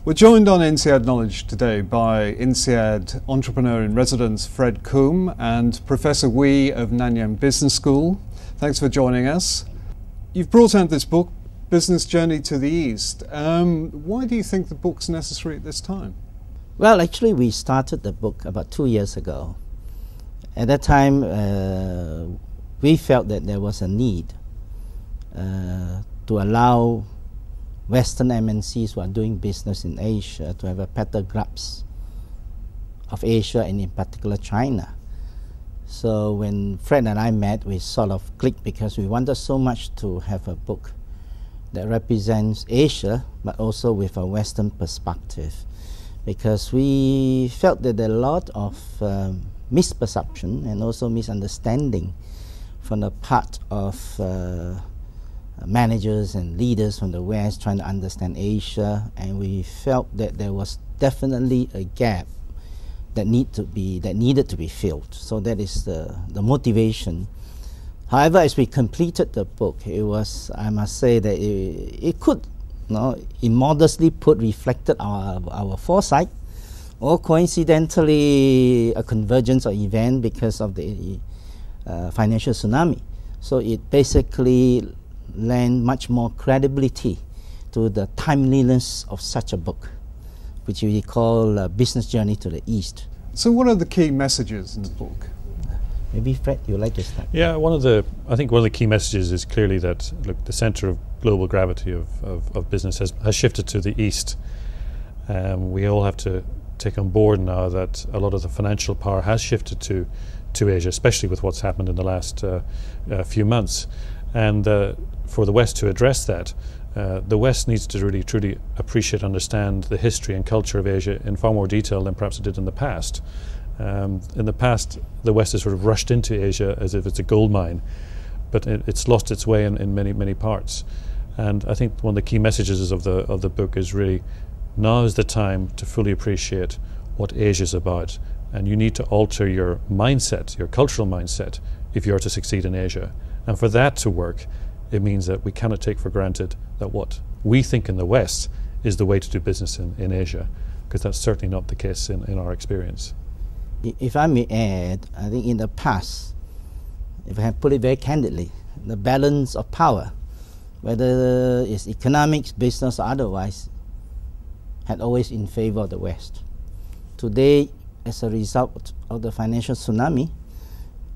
We're joined on INSEAD Knowledge today by INSEAD Entrepreneur in Residence Fred Combe and Professor Wee of Nanyang Business School. Thanks for joining us. You've brought out this book, Business Journey to the East. Why do you think the book's necessary at this time? Well, actually, we started the book about 2 years ago. At that time, we felt that there was a need to allow Western MNCs who are doing business in Asia to have a better grasp of Asia and in particular China. So when Fred and I met, we sort of clicked because we wanted so much to have a book that represents Asia but also with a Western perspective, because we felt that there are a lot of misperception and also misunderstanding from the part of managers and leaders from the West trying to understand Asia, and we felt that there was definitely a gap that needed to be filled. So that is the motivation. However, as we completed the book, it was, I must say that it could, immodestly put, reflected our foresight, or coincidentally a convergence of event because of the financial tsunami. So it basically lend much more credibility to the timeliness of such a book, which we call Business Journey to the East. So what are the key messages in the book? Maybe Fred, you'd like to start? Yeah, I think one of the key messages is clearly that, look, the center of global gravity of business has shifted to the East. We all have to take on board now that a lot of the financial power has shifted to Asia, especially with what's happened in the last few months. And for the West to address that, the West needs to really truly appreciate, understand the history and culture of Asia in far more detail than perhaps it did in the past. In the past, the West has sort of rushed into Asia as if it's a gold mine, but it's lost its way in many parts. And I think one of the key messages of the book is really, now is the time to fully appreciate what Asia is about, and you need to alter your mindset, your cultural mindset, if you are to succeed in Asia. And for that to work, it means that we cannot take for granted that what we think in the West is the way to do business in Asia, because that's certainly not the case in our experience. If I may add, I think in the past, if I can put it very candidly, the balance of power, whether it's economics, business or otherwise, had always in favor of the West. Today, as a result of the financial tsunami,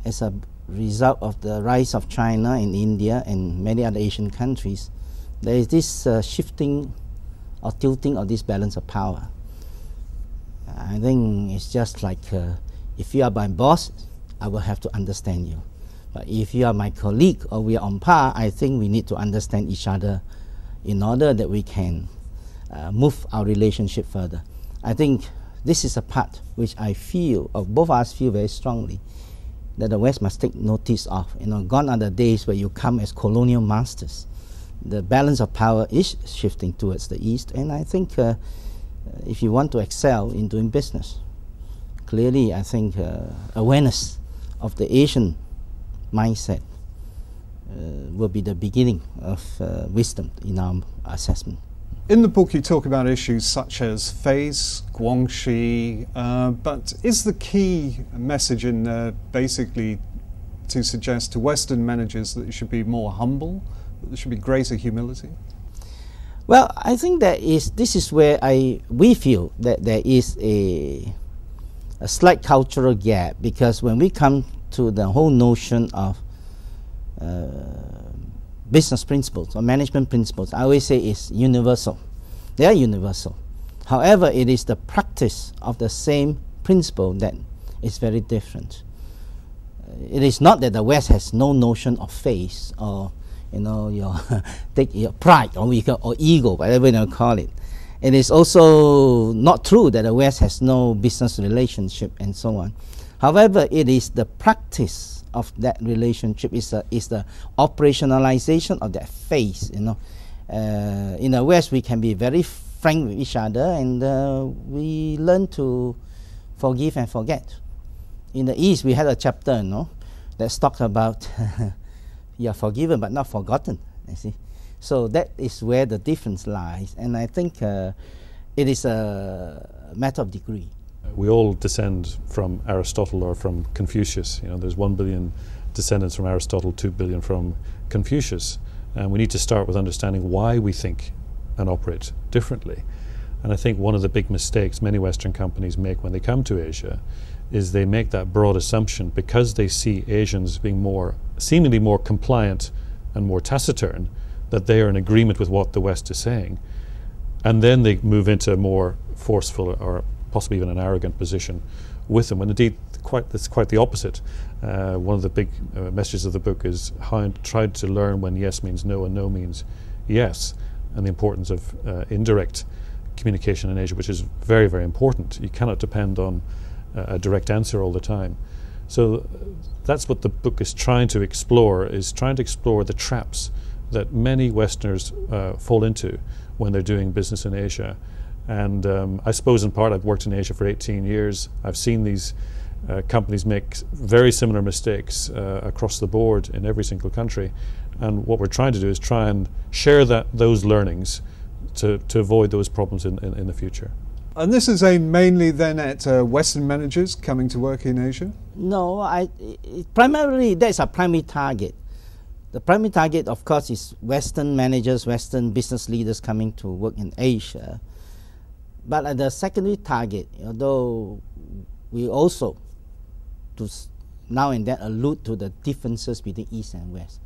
as a result of the rise of China and India and many other Asian countries, there is this shifting or tilting of this balance of power. I think it's just like if you are my boss, I will have to understand you. But if you are my colleague or we are on par, I think we need to understand each other in order that we can move our relationship further. I think this is a part which I feel, or both of us feel very strongly, that the West must take notice of. Gone are the days where you come as colonial masters. The balance of power is shifting towards the East, and I think if you want to excel in doing business, clearly I think awareness of the Asian mindset will be the beginning of wisdom in our assessment. In the book you talk about issues such as phase, Guangxi, but is the key message in there basically to suggest to Western managers that they should be more humble, that there should be greater humility? Well, I think this is where we feel that there is a slight cultural gap, because when we come to the whole notion of business principles or management principles, I always say it's universal. They are universal. However, it is the practice of the same principle that is very different. It is not that the West has no notion of faith or your pride or ego, whatever you call it. It is also not true that the West has no business relationship and so on. However, it is the practice of that relationship, is the operationalization of that faith. In the West, we can be very frank with each other, and we learn to forgive and forget. In the East, we had a chapter, that talks about you are forgiven but not forgotten. You see, so that is where the difference lies. And I think it is a matter of degree. We all descend from Aristotle or from Confucius. You know, there's 1 billion descendants from Aristotle, 2 billion from Confucius. And we need to start with understanding why we think and operate differently. And I think one of the big mistakes many Western companies make when they come to Asia is they make that broad assumption because they see Asians being seemingly more compliant and more taciturn, that they are in agreement with what the West is saying. And then they move into a more forceful or possibly even an arrogant position with them, when indeed it's quite the opposite. One of the big messages of the book is how I tried to learn when yes means no and no means yes, and the importance of indirect communication in Asia, which is very, very important. You cannot depend on a direct answer all the time. So that's what the book is trying to explore, the traps that many Westerners fall into when they're doing business in Asia. And I suppose in part I've worked in Asia for 18 years. I've seen these companies make very similar mistakes across the board in every single country. And what we're trying to do is try and share those learnings to avoid those problems in the future. And this is aimed mainly then at Western managers coming to work in Asia? No, primarily that's our primary target. The primary target, of course, is Western managers, Western business leaders coming to work in Asia. But the secondary target, although we also now and then allude to the differences between East and West.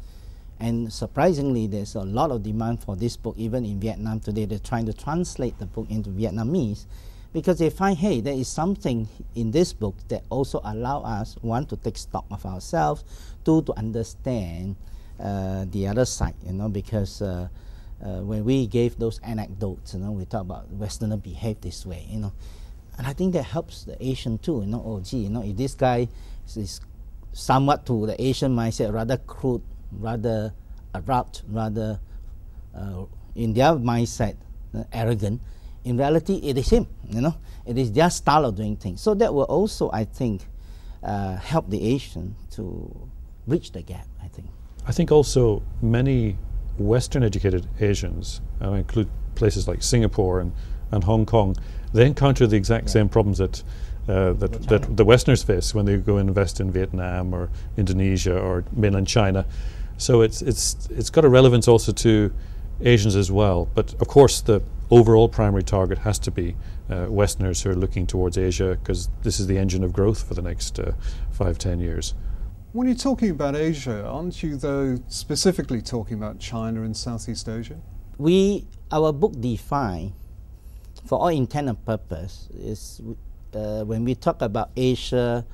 And surprisingly, there's a lot of demand for this book, even in Vietnam today. They're trying to translate the book into Vietnamese because they find, hey, there is something in this book that also allow us, one, to take stock of ourselves, two, to understand the other side, because when we gave those anecdotes, we talk about Westerner behave this way, and I think that helps the Asian too, oh gee, if this guy is somewhat to the Asian mindset, rather crude, rather abrupt, rather in their mindset, arrogant, in reality it is him, it is their style of doing things. So that will also, I think, help the Asian to bridge the gap, I think. I think also many Western educated Asians, and I include places like Singapore and Hong Kong, they encounter the exact same problems that the Westerners face when they go and invest in Vietnam or Indonesia or mainland China. So it's got a relevance also to Asians as well. But of course the overall primary target has to be Westerners who are looking towards Asia, because this is the engine of growth for the next 5-10 years. When you're talking about Asia, aren't you though specifically talking about China and Southeast Asia? Our book define, for all intent and purpose, is when we talk about Asia,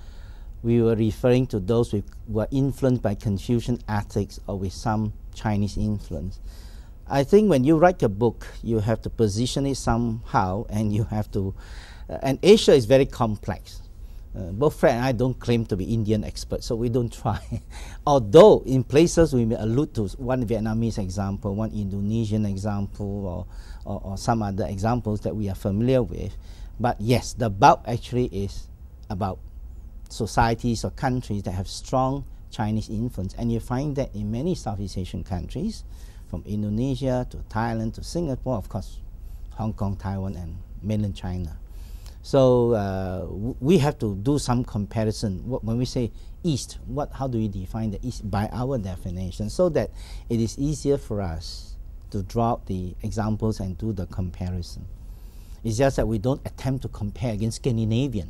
we were referring to those who were influenced by Confucian ethics or with some Chinese influence. I think when you write a book, you have to position it somehow, and you have to, and Asia is very complex. Both Fred and I don't claim to be Indian experts, so we don't try. Although in places we may allude to one Vietnamese example, one Indonesian example, or some other examples that we are familiar with. But yes, the bulk actually is about societies or countries that have strong Chinese influence. And you find that in many Southeast Asian countries, from Indonesia to Thailand to Singapore, of course, Hong Kong, Taiwan, and mainland China. So we have to do some comparison. When we say East, how do we define the East by our definition, so that it is easier for us to draw out the examples and do the comparison. It's just that we don't attempt to compare against Scandinavian,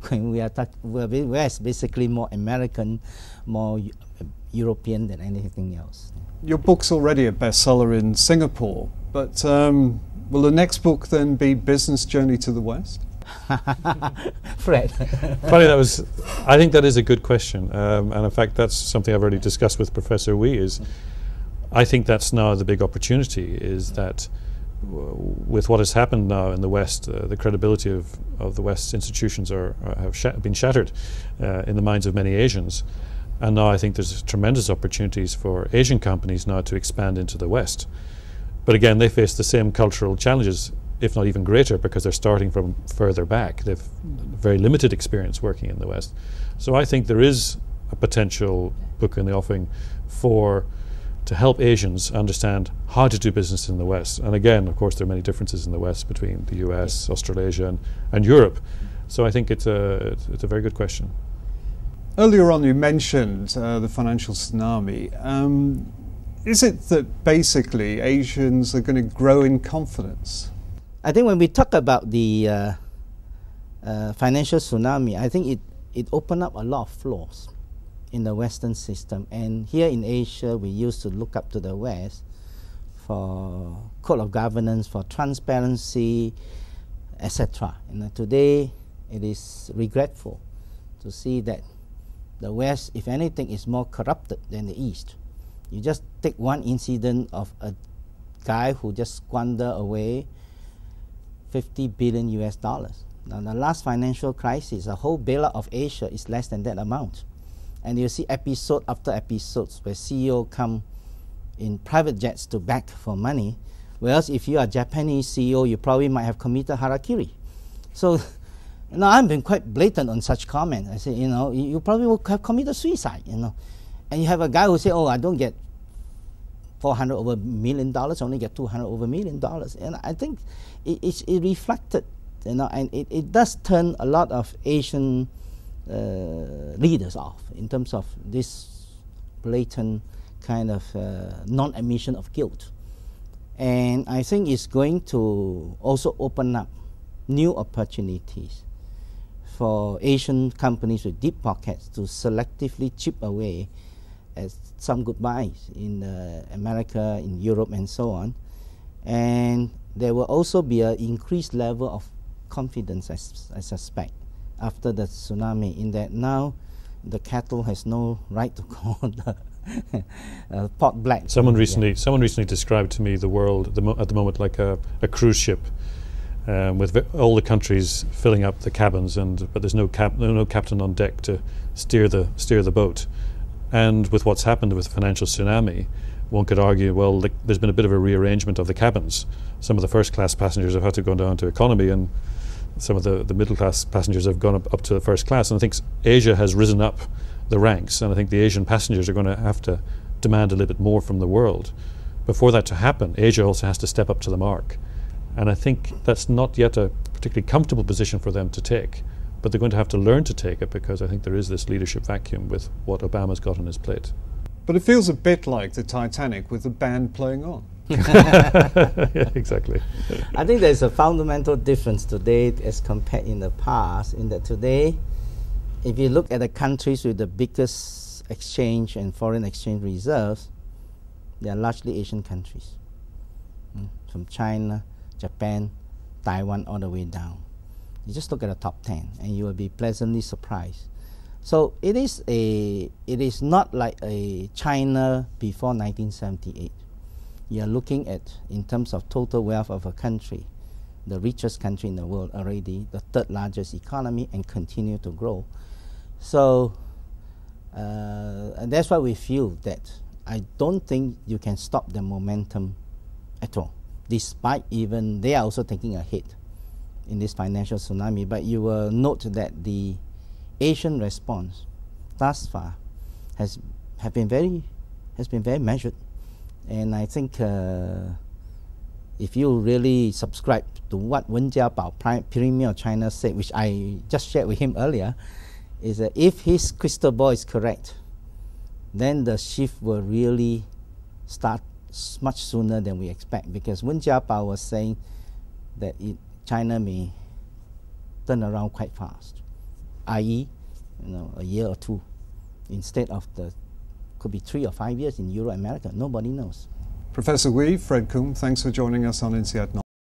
when we are West, basically more American, more European than anything else. Your book's already a bestseller in Singapore, but will the next book then be Business Journey to the West? Fred. Funny, I think that is a good question, and in fact that's something I've already discussed with Professor Wee. I think that's now the big opportunity, is that with what has happened now in the West, the credibility of the West's institutions have been shattered in the minds of many Asians. And now I think there's tremendous opportunities for Asian companies now to expand into the West. But again, they face the same cultural challenges, if not even greater, because they're starting from further back. They've very limited experience working in the West. So I think there is a potential book in the offing for to help Asians understand how to do business in the West. And again, of course, there are many differences in the West between the US, Australasia, and Europe. So I think it's a very good question. Earlier on you mentioned the financial tsunami. Is it that basically Asians are going to grow in confidence? I think when we talk about the financial tsunami, I think it opened up a lot of flaws in the Western system. And here in Asia, we used to look up to the West for code of governance, for transparency, etc. And today, it is regretful to see that the West, if anything, is more corrupted than the East. You just take one incident of a guy who just squandered away $50 billion US. Now, the last financial crisis, the whole bailout of Asia is less than that amount. And you see episode after episodes where CEO come in private jets to beg for money, whereas if you are a Japanese CEO, you probably might have committed harakiri. So, now I've been quite blatant on such comment. I say, you probably will have committed suicide, And you have a guy who say, oh, I don't get $400 over $1 million, I only get $200 over $1 million. And I think it reflected, and it does turn a lot of Asian leaders off in terms of this blatant kind of non-admission of guilt. And I think it's going to also open up new opportunities for Asian companies with deep pockets to selectively chip away at some goodbyes in America, in Europe, and so on. And there will also be an increased level of confidence, I suspect, after the tsunami, in that now the kettle has no right to call the pot black. Someone recently described to me the world at the moment like a cruise ship. With all the countries filling up the cabins, but there's no captain on deck to steer the boat. And with what's happened with the financial tsunami, one could argue, well, there's been a bit of a rearrangement of the cabins. Some of the first-class passengers have had to go down to economy, and some of the middle-class passengers have gone up to the first class. And I think Asia has risen up the ranks, and I think the Asian passengers are going to have to demand a little bit more from the world. Before that to happen, Asia also has to step up to the mark. And I think that's not yet a particularly comfortable position for them to take, but they're going to have to learn to take it, because I think there is this leadership vacuum with what Obama's got on his plate. But it feels a bit like the Titanic with the band playing on. Yeah, exactly. I think there's a fundamental difference today as compared in the past, in that today, if you look at the countries with the biggest exchange and foreign exchange reserves, they are largely Asian countries, from China, Japan, Taiwan, all the way down. You just look at the top 10 and you will be pleasantly surprised. So it is not like a China before 1978. You are looking at, in terms of total wealth of a country, the richest country in the world already, the third largest economy, and continue to grow. So and that's why we feel that I don't think you can stop the momentum at all, despite even they are also taking a hit in this financial tsunami. But you will note that the Asian response thus far has been very measured. And I think if you really subscribe to what Wen Jiabao, Premier of China, said, which I just shared with him earlier, is that if his crystal ball is correct, then the shift will really start much sooner than we expect, because Wen Jiabao was saying that China may turn around quite fast, i.e., a year or two, instead of could be 3 or 5 years in Euro America. Nobody knows. Professor Wee, Fred Combe, thanks for joining us on INSEAD Knowledge.